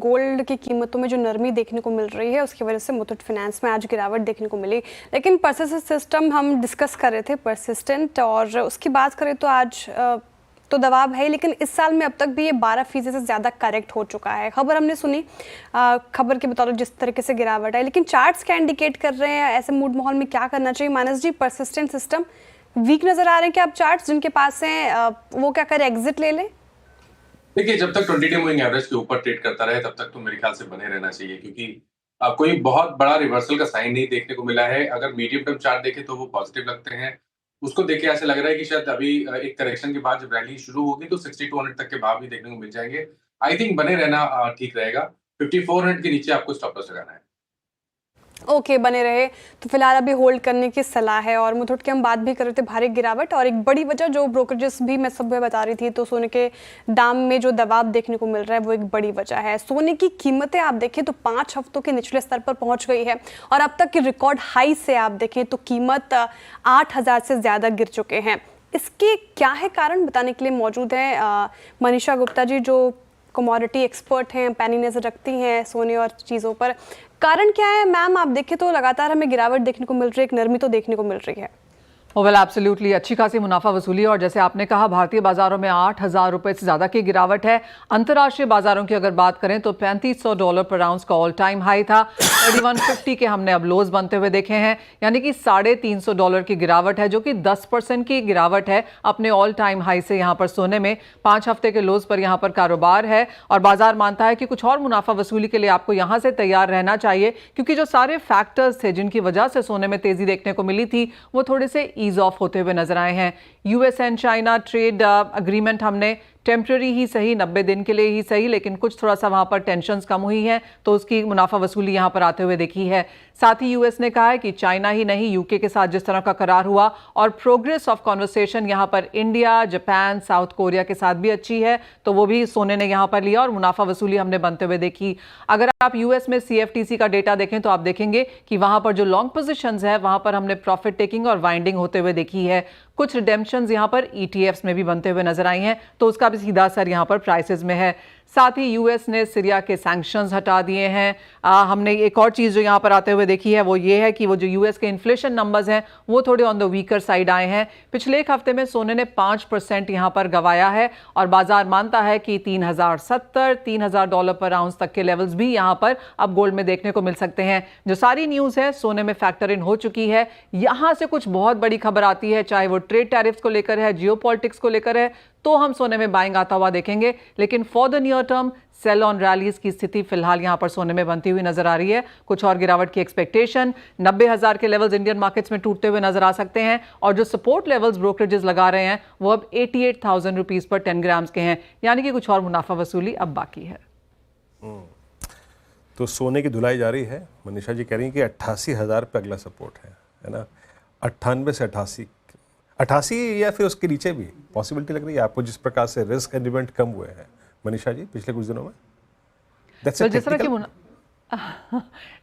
Gold की कीमतों में जो नरमी देखने को मिल रही है उसकी वजह से मुथूट फाइनेंस में आज गिरावट देखने को मिली। लेकिन परसिस्टेंट सिस्टम हम डिस्कस कर रहे थे, परसिस्टेंट, और उसकी बात करें तो आज तो दबाव है, लेकिन इस साल में अब तक भी ये 12% से ज़्यादा करेक्ट हो चुका है। खबर हमने सुनी, खबर के बतौर जिस तरीके से गिरावट है, लेकिन चार्ट्स क्या इंडिकेट कर रहे हैं, ऐसे मूड माहौल में क्या करना चाहिए? मानस जी, परसिस्टेंट सिस्टम वीक नजर आ रहे हैं क्या? आप चार्ट्स जिनके पास हैं वो क्या करें, एग्जिट ले लें? देखिए, जब तक 20 डे मूविंग एवरेज के ऊपर ट्रेड करता रहे तब तक तो मेरे ख्याल से बने रहना चाहिए, क्योंकि कोई बहुत बड़ा रिवर्सल का साइन नहीं देखने को मिला है। अगर मीडियम टर्म चार्ट देखें तो वो पॉजिटिव लगते हैं। उसको देख के ऐसा लग रहा है कि शायद अभी एक करेक्शन के बाद जब रैली शुरू होगी तो 6200 तक के भाव भी देखने को मिल जाएंगे। आई थिंक बने रहना ठीक रहेगा। 5400 के नीचे आपको स्टॉप लॉस लगाना है। ओके, बने रहे तो फिलहाल अभी होल्ड करने की सलाह है। और मुथूट की हम बात भी कर रहे थे, भारी गिरावट, और एक बड़ी वजह जो ब्रोकरेजेस भी मैं सब बता रही थी, तो सोने के दाम में जो दबाव देखने को मिल रहा है वो एक बड़ी वजह है। सोने की कीमतें आप देखें तो 5 हफ्तों के निचले स्तर पर पहुंच गई है, और अब तक की रिकॉर्ड हाई से आप देखें तो कीमत 8,000 से ज़्यादा गिर चुके हैं। इसके क्या है कारण, बताने के लिए मौजूद हैं मनीषा गुप्ता जी, जो कमोडिटी एक्सपर्ट हैं, पैनी नज़र रखती हैं सोने और चीज़ों पर। कारण क्या है मैम? आप देखें तो लगातार हमें गिरावट देखने को मिल रही है, एक नरमी तो देखने को मिल रही है। वेल एब्सोल्युटली, अच्छी खासी मुनाफा वसूली, और जैसे आपने कहा भारतीय बाजारों में 8,000 रुपए से ज़्यादा की गिरावट है। अंतर्राष्ट्रीय बाजारों की अगर बात करें तो $3500 पर आउंस का ऑल टाइम हाई था। 3150 के हमने अब लोज बनते हुए देखे हैं, यानी कि $350 की गिरावट है, जो कि 10% की गिरावट है अपने ऑल टाइम हाई से। यहाँ पर सोने में 5 हफ्ते के लोज पर यहाँ पर कारोबार है, और बाजार मानता है कि कुछ और मुनाफा वसूली के लिए आपको यहाँ से तैयार रहना चाहिए, क्योंकि जो सारे फैक्टर्स थे जिनकी वजह से सोने में तेजी देखने को मिली थी वो थोड़े से ईज ऑफ होते हुए नजर आए हैं। US and China trade agreement हमने टेम्पररी ही सही, 90 दिन के लिए ही सही, लेकिन कुछ थोड़ा सा वहां पर टेंशन्स कम हुई हैं, तो उसकी मुनाफा वसूली यहां पर आते हुए देखी है। साथ ही यूएस ने कहा है कि चाइना ही नहीं, यूके के साथ जिस तरह का करार हुआ और प्रोग्रेस ऑफ कॉन्वर्सेशन यहां पर इंडिया, जापान, साउथ कोरिया के साथ भी अच्छी है, तो वो भी सोने ने यहां पर लिया और मुनाफा वसूली हमने बनते हुए देखी। अगर आप यूएस में सीएफटीसी का डेटा देखें तो आप देखेंगे कि वहां पर जो लॉन्ग पोजीशंस है वहां पर हमने प्रॉफिट टेकिंग और वाइंडिंग होते हुए देखी है। कुछ रिडेम्पशंस यहां पर ईटीएफ्स में भी बनते हुए नजर आई हैं, तो उसका भी सीधा असर यहां पर प्राइसेस में है। साथ ही यूएस ने सीरिया के सैंक्शंस हटा दिए हैं। हमने एक और चीज़ जो यहाँ पर आते हुए देखी है वो ये है कि वो जो यूएस के इन्फ्लेशन नंबर्स हैं वो थोड़े ऑन द वीकर साइड आए हैं। पिछले एक हफ्ते में सोने ने 5% यहाँ पर गंवाया है, और बाजार मानता है कि $3,070-3,000 पर आउंस तक के लेवल्स भी यहाँ पर अब गोल्ड में देखने को मिल सकते हैं। जो सारी न्यूज़ है सोने में फैक्टर इन हो चुकी है। यहाँ से कुछ बहुत बड़ी खबर आती है, चाहे वो ट्रेड टैरिफ्स को लेकर है, जियोपॉलिटिक्स को लेकर है, तो हम सोने में बाइंग आता हुआ देखेंगे। लेकिन for the near term sell on rallies की स्थिति फिलहाल यहां पर सोने में बनती हुई नजर आ रही है। कुछ और गिरावट की एक्सपेक्टेशन, 90,000 के लेवल्स इंडियन मार्केट्स में टूटते हुए नजर आ सकते हैं, और जो सपोर्ट लेवल्स ब्रोकरेजेस लगा रहे हैं वो अब 88,000 रुपीज पर 10 ग्राम्स के हैं, यानी कि कुछ और मुनाफा वसूली अब बाकी है। तो सोने की धुलाई जारी है। मनीषा जी कह रही हैं कि 88,000 पे अगला सपोर्ट है ना। 98 से 88 या फिर उसके नीचे भी पॉसिबिलिटी लग रही है आपको, जिस प्रकार से रिस्क एलिमेंट कम हुए हैं मनीषा जी पिछले कुछ दिनों में? तो जिस तरह की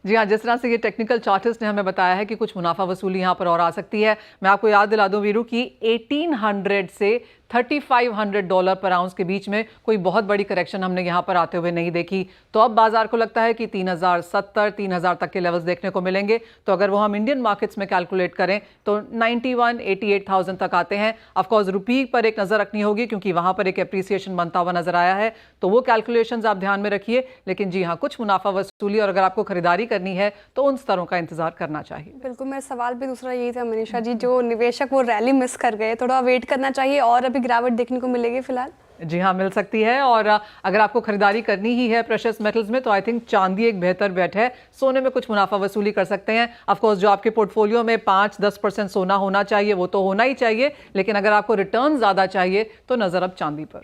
जी हाँ, जिस तरह से ये टेक्निकल चार्टिस्ट ने हमें बताया है कि कुछ मुनाफा वसूली यहाँ पर और आ सकती है। मैं आपको याद दिला दूं वीरू कि 1800 से $3,500 पर आउंस के बीच में कोई बहुत बड़ी करेक्शन हमने यहाँ पर आते हुए नहीं देखी। तो अब बाजार को लगता है कि 3,070-3,000 तक के लेवल्स देखने को मिलेंगे। तो अगर वो हम इंडियन मार्केट्स में कैलकुलेट करें तो 91-88,000 तक आते हैं। ऑफकोर्स रुपी पर एक नज़र रखनी होगी, क्योंकि वहाँ पर एक एप्रिसिएशन बनता हुआ नजर आया है, तो वो कैलकुलेशंस आप ध्यान में रखिए। लेकिन जी हाँ, कुछ मुनाफा वसूली, और अगर आपको खरीदारी करनी है तो उन स्तरों का इंतजार करना चाहिए। बिल्कुल, मेरा सवाल भी दूसरा यही था मनीषा जी, जो निवेशक वो रैली मिस कर गए, थोड़ा वेट करना चाहिए और अभी गिरावट देखने को मिलेगी फिलहाल? जी हाँ, मिल सकती है। और अगर आपको खरीदारी करनी ही है प्रेशियस मेटल्स में तो आई थिंक चांदी एक बेहतर बेट है। सोने में कुछ मुनाफा वसूली कर सकते हैं। ऑफ कोर्स जो आपके पोर्टफोलियो में 5-10% सोना होना चाहिए वो तो होना ही चाहिए, लेकिन अगर आपको रिटर्न ज़्यादा चाहिए तो नज़र अब चांदी पर।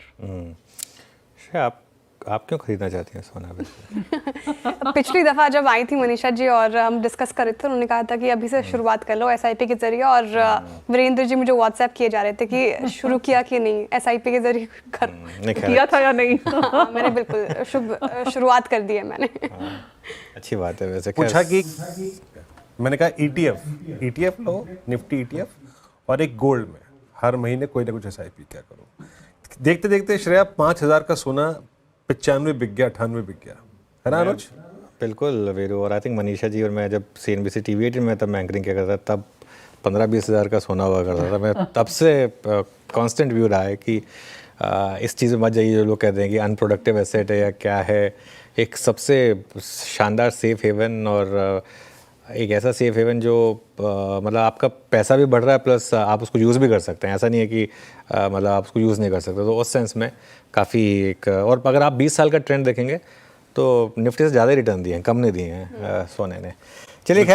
आप क्यों खरीदना चाहती हैं सोना वैसे? पिछली दफा जब आई थी मनीषा जी और हम डिस्कस कर रहे थे, उन्होंने कहा था कि अभी से शुरुआत कर लो एसआईपी के जरिए, और वीरेंद्र जी मुझे व्हाट्सएप किए जा रहे थे कि शुरू किया कि नहीं एसआईपी के जरिए किया था या नहीं? हाँ, मैंने बिल्कुल शुरुआत कर दी है मैंने। अच्छी बात है। वैसे पूछा कि मैंने कहा ईटीएफ लो, निफ्टी ईटीएफ, और एक गोल्ड में हर महीने कोई ना कुछ एसआईपी क्या करो। देखते देखते श्रेया 5,000 का सोना 95 बिक गया, 98 बिक गया। है ना अनुज? बिल्कुल वीरू, और आई थिंक मनीषा जी और मैं जब CNBC TV18 में तब मैं एंकरिंग किया करता था, तब 15-20 हज़ार का सोना हुआ करता था। मैं तब से कांस्टेंट व्यू रहा है कि इस चीज़ में मत जाइए जो लोग कहते हैं कि अनप्रोडक्टिव एसेट है या क्या है। एक सबसे शानदार सेफ हेवन, और एक ऐसा सेफ हेवन जो मतलब आपका पैसा भी बढ़ रहा है प्लस आप उसको यूज़ भी कर सकते हैं। ऐसा नहीं है कि मतलब आप उसको यूज़ नहीं कर सकते। तो उस सेंस में काफ़ी एक, और अगर आप 20 साल का ट्रेंड देखेंगे तो निफ्टी से ज़्यादा रिटर्न दिए हैं, कम नहीं दिए हैं सोने ने। चलिए खैर।